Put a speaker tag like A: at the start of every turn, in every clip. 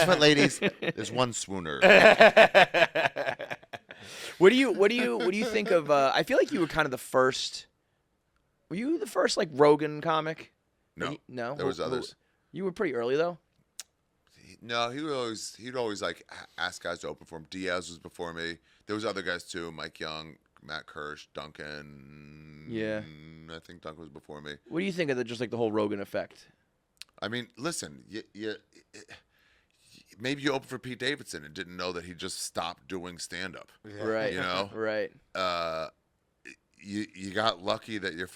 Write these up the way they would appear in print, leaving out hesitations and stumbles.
A: Guess what, ladies? There's one swooner.
B: What do you think of? I feel like you were kind of the first. Were you the first like Rogan comic?
A: No,
B: No.
A: there was others.
B: You were pretty early though.
A: No, he'd always like ask guys to open for him. Diaz was before me. There was other guys too. Mike Young, Matt Kirsch, Duncan.
B: Yeah.
A: I think Duncan was before me.
B: What do you think of just like the whole Rogan effect?
A: I mean, listen, maybe you opened for Pete Davidson and didn't know that he just stopped doing stand-up.
B: Yeah. Right.
A: You know.
B: Right.
A: You got lucky that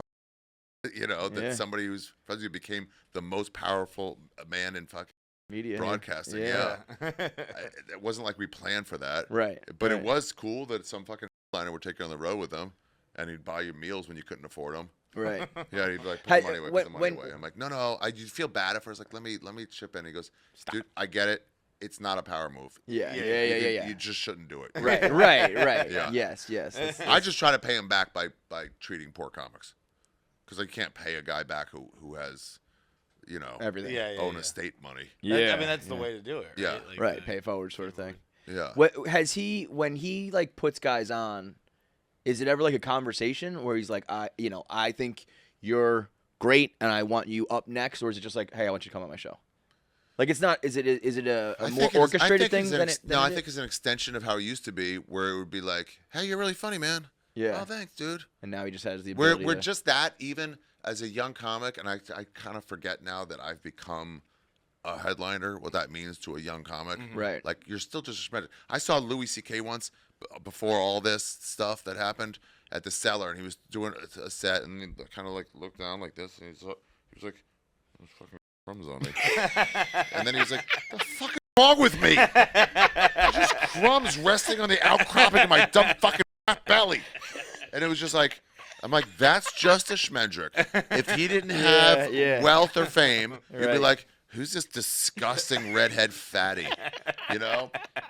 A: somebody who's probably became the most powerful man in fucking
B: media
A: broadcasting. Yeah. It wasn't like we planned for that.
B: Right.
A: But it was cool that some fucking liner would take you on the road with them, and he'd buy you meals when you couldn't afford them.
B: Right.
A: Yeah, he'd be like, put the money away, put the money away. I'm like, no. You feel bad at first. Like, let me chip in. He goes, dude, I get it. It's not a power move.
B: Yeah.
A: You just shouldn't do it.
B: Right.
A: Yeah.
B: Yes.
A: I just try to pay him back by treating poor comics, because I can't pay a guy back who has,
B: everything.
A: own estate money.
C: Yeah. I mean, that's the way to do it. Right?
A: Yeah.
C: Like,
B: Right. Pay it forward sort of thing.
A: Yeah.
B: What has he when he like puts guys on? Is it ever like a conversation where he's like, I think you're great and I want you up next, or is it just like, hey, I want you to come on my show? Like it's not. Is it a more orchestrated thing than it?
A: No, I think it's an extension of how it used to be, where it would be like, hey, you're really funny, man.
B: Yeah.
A: Oh, thanks, dude.
B: And now he just has the ability.
A: We're just that, even as a young comic, and I kind of forget now that I've become a headliner, what that means to a young comic.
B: Mm-hmm. Right.
A: Like, you're still just suspended. I saw Louis C.K. once, before all this stuff that happened, at the Cellar, and he was doing a set, and he kind of like looked down like this, and he was like, there's fucking crumbs on me. And then he was like, what the fuck is wrong with me? Just crumbs resting on the outcropping of my dumb fucking fat belly. And it was just like, I'm like, that's just a schmendrick. If he didn't have wealth or fame, you'd be like, who's this disgusting redhead fatty?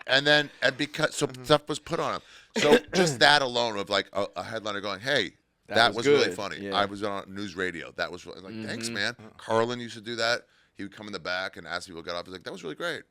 A: And because stuff was put on him. So just that alone of like a headliner going, hey, that was really funny.
B: Yeah.
A: I was on news radio. That was really, like, thanks, man. Carlin used to do that. He would come in the back and ask people to get off. He's like, that was really great.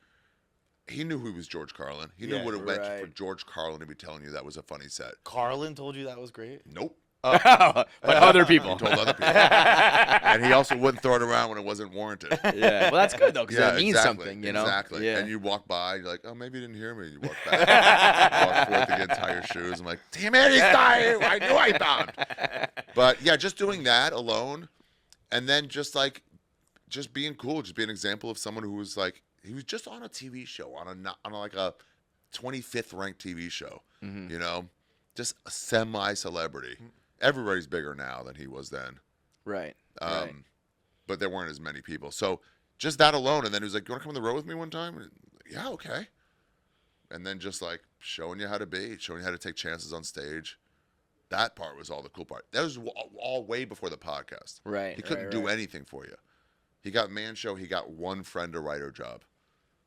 A: He knew who was George Carlin. He knew what it meant for George Carlin to be telling you that was a funny set.
C: Carlin told you that was great?
A: Nope.
B: But other people.
A: He told other people. And he also wouldn't throw it around when it wasn't warranted.
B: Yeah. Well, that's good though, because it means
A: exactly,
B: something, you know.
A: Exactly.
B: Yeah.
A: And you walk by, you're like, oh, maybe you didn't hear me. You walk back, walk forth to get tire shoes. I'm like, damn it, he's dying. I knew I bombed. But yeah, just doing that alone, and then just being cool, just be an example of someone who was like, he was just on a TV show, on like a 25th ranked TV show, just a semi-celebrity. Everybody's bigger now than he was then.
B: Right.
A: But there weren't as many people. So just that alone. And then he was like, you want to come on the road with me one time? And, yeah, okay. And then just like showing you how to be, showing you how to take chances on stage. That part was all the cool part. That was all way before the podcast.
B: Right.
A: He couldn't do anything for you. He got Man Show. He got one friend a writer job.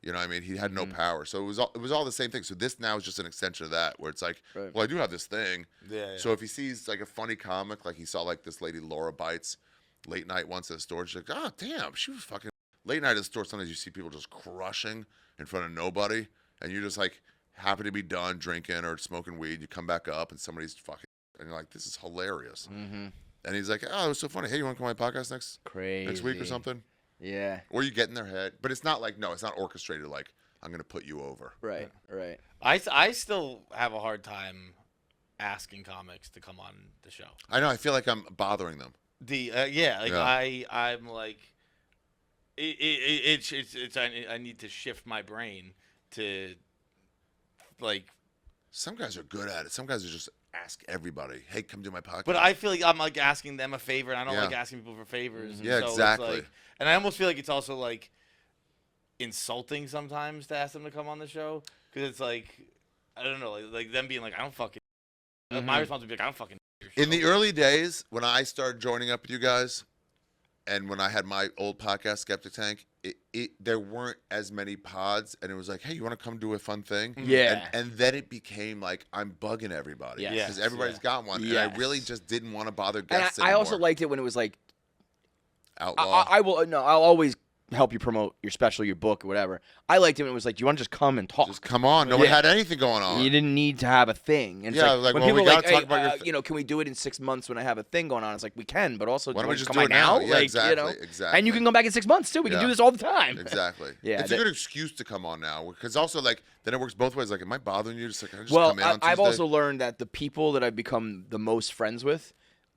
A: You know what I mean? He had no power. So it was all the same thing. So this now is just an extension of that, where it's like, well, I do have this thing.
C: Yeah.
A: So if he sees like a funny comic, like he saw like this lady Laura Bites late night once at the store, she's like, oh, damn, she was fucking late night at the store. Sometimes you see people just crushing in front of nobody, and you're just like happy to be done drinking or smoking weed. You come back up and somebody's fucking, and you're like, this is hilarious.
B: Mm-hmm.
A: And he's like, oh, it was so funny. Hey, you want to come on my podcast next week or something?
B: Yeah.
A: Or you get in their head, but it's not like, no, it's not orchestrated like, I'm going to put you over.
B: Right.
C: I still have a hard time asking comics to come on the show.
A: I know. I feel like I'm bothering them.
C: I'm like, I need to shift my brain to, like.
A: Some guys are good at it. Some guys are just ask everybody, hey, come do my podcast.
C: But I feel like I'm like asking them a favor, and I don't like asking people for favors.
A: Mm-hmm.
C: And
A: yeah,
C: so
A: exactly.
C: It's like, and I almost feel like it's also like insulting sometimes to ask them to come on the show, because it's like, I don't know, like them being like, I don't fucking. My response would be like, I don't fucking.
A: In the early days, when I started joining up with you guys, and when I had my old podcast, Skeptic Tank, there weren't as many pods, and it was like, hey, you want to come do a fun thing?
B: Yeah.
A: And then it became like, I'm bugging everybody.
B: Yes.
A: Because everybody's got one.
B: Yes.
A: And I really just didn't want to bother
B: And
A: guests
B: I
A: anymore.
B: also liked it when it was like,
A: Outlaw.
B: I'll always help you promote your special, your book, or whatever. I liked it when it was like, do you want to just come and talk?
A: Just come on. No one
B: Yeah.
A: had anything going on.
B: You didn't need to have a thing. And it's
A: Yeah,
B: like,
A: like,
B: when
A: well, we
B: people are like,
A: gotta talk
B: hey,
A: about your
B: can we do it in 6 months when I have a thing going on? It's like, we can, but also,
A: Why don't
B: do
A: we
B: you
A: just
B: come
A: do
B: by
A: it now?
B: now?
A: Yeah,
B: Like,
A: exactly,
B: you know?
A: exactly.
B: And you can come back in 6 months too. We can
A: Yeah.
B: do this all the time.
A: Exactly.
B: Yeah,
A: It's a good excuse to come on now, because also like then it works both ways. Like, am I bothering you? Just like, I just
B: Well,
A: come in on
B: I've
A: Tuesday?
B: also learned that the people that I've become the most friends with,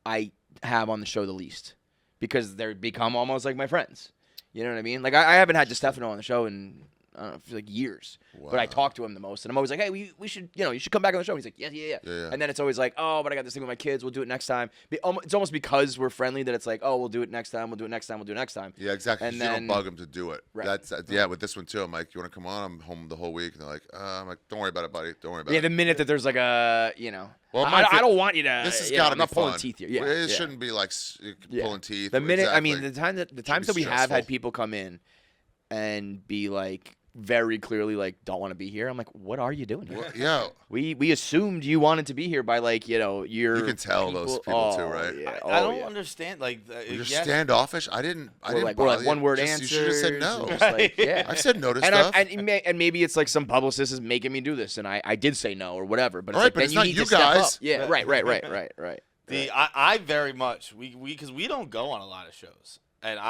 B: I have on the show the least, because they're become almost like my friends. You know what I mean? Like, I haven't had DeStefano on the show in, I don't know, for like years. But I
A: Wow.
B: talk to him the most. And I'm always like, hey, we should, you should come back on the show. And he's like, yeah.
A: Yeah.
B: And then it's always like, oh, but I got this thing with my kids. We'll do it next time. It's almost because we're friendly that it's like, oh, we'll do it next time. We'll do it next time. We'll do it next time.
A: Yeah, exactly.
B: And
A: 'Cause you
B: then-
A: don't bug them to do it.
B: Right.
A: That's yeah. With this one too, I'm like, you want to come on? I'm home the whole week, and they're like, I'm like, don't worry about it, buddy. Don't worry about
B: Yeah,
A: it.
B: the minute that there's like a,
A: Well,
B: I don't want you to.
A: This has
B: you
A: got
B: know,
A: to
B: I'm
A: be
B: not
A: fun.
B: pulling teeth here. Yeah,
A: It
B: yeah.
A: shouldn't be like
B: Yeah.
A: pulling teeth.
B: The minute, I
A: exactly.
B: mean, the times
A: be
B: that we have had
A: stressful.
B: people come in and be like very clearly like don't want to be here. I'm like, what are you doing here?
A: Well, yeah,
B: We assumed you wanted to be here by like your.
A: you can tell those people too,
B: Oh,
A: right?
B: Yeah.
C: I
B: Oh,
C: don't
B: yeah.
C: understand. Like,
A: You're
C: yes,
A: standoffish. I didn't
B: We're like
A: bother you.
B: one word
A: Just-
B: answers.
A: You should have said no.
B: and just like, yeah.
A: I've said no to
B: and
A: stuff.
B: and maybe it's like some publicist is making me do this, and I did say no or whatever. But it's
A: All right,
B: like
A: but
B: then
A: it's
B: you
A: not
B: need
A: you
B: to step
A: guys.
B: up. Yeah, right.
C: I very much because we don't go on a lot of shows, and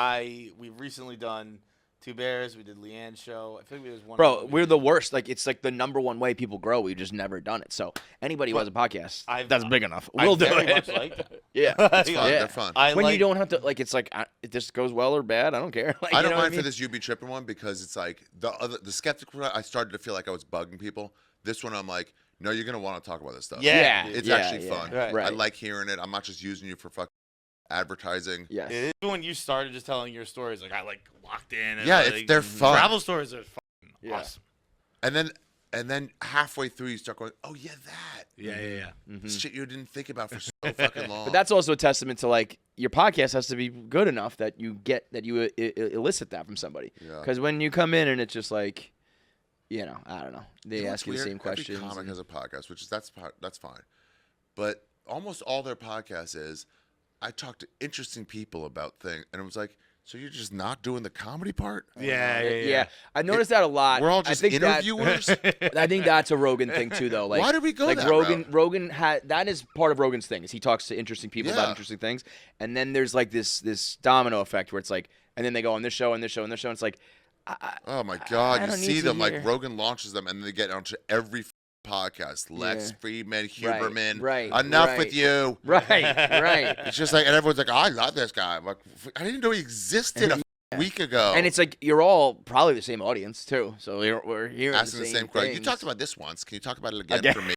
C: we've recently done Two Bears. We did Leanne's show. I think there's one.
B: Bro,
C: other we
B: we're
C: did.
B: the worst. Like it's like the number one way people grow. We've just never done it. So anybody who has a podcast, that's big enough. We'll do
C: very
B: it.
C: much like that.
B: Yeah,
A: It's fun.
B: Yeah.
A: They're fun.
B: When you don't have to like, it's like it just goes well or bad. I don't care. Like,
A: I
B: you
A: don't
B: know what
A: mind
B: mean?
A: for this You Be Tripping one, because it's like the skeptical. I started to feel like I was bugging people. This one, I'm like, no, you're gonna want to talk about this stuff.
C: Yeah.
A: It's
B: yeah,
A: actually
B: yeah.
A: fun.
C: Right.
A: I like hearing it. I'm not just using you for fucking advertising.
B: Yes.
C: It is when you started just telling your stories, like I like locked in. And,
A: Yeah,
C: like,
A: they're fun.
C: Travel stories are fucking
B: Yeah.
C: awesome.
A: And then halfway through, you start going, oh yeah, that
C: Yeah.
A: shit you didn't think about for so fucking long.
B: But that's also a testament to like your podcast has to be good enough that you elicit that from somebody.
A: Yeah.
B: Because when you come in and it's just like, I don't know, they
A: You know
B: ask
A: what's
B: you the
A: weird?
B: same questions.
A: Every comic
B: and-
A: has a podcast, which is that's fine. But almost all their podcasts is, I talk to interesting people about things, and it was like, so you're just not doing the comedy part?
B: Yeah, I noticed that a lot.
A: We're all
B: I
A: just
B: think that-
A: interviewers.
B: I think that's a Rogan thing too, though. Like,
A: Why did we go
B: like
A: that
B: Rogan?
A: route?
B: Rogan had that is part of Rogan's thing. Is he talks to interesting people about
A: Yeah.
B: interesting things, and then there's like this domino effect where it's like, and then they go on this show and this show and this show, and it's like,
A: Oh my God!
B: I
A: You
B: don't need
A: see
B: to
A: them
B: hear.
A: like Rogan launches them, and then they get onto every podcast. Lex
B: Yeah.
A: Friedman, Huberman.
B: right,
A: Enough
B: right.
A: with you.
B: right.
A: It's just like, and everyone's like, oh, I love this guy. I'm like, I didn't know he existed a week ago.
B: And it's like you're all probably the same audience too, so we're hearing
A: asking
B: the
A: the
B: same
A: same question. You
B: things.
A: talked about this once. Can you talk about it again
B: Again.
A: for me?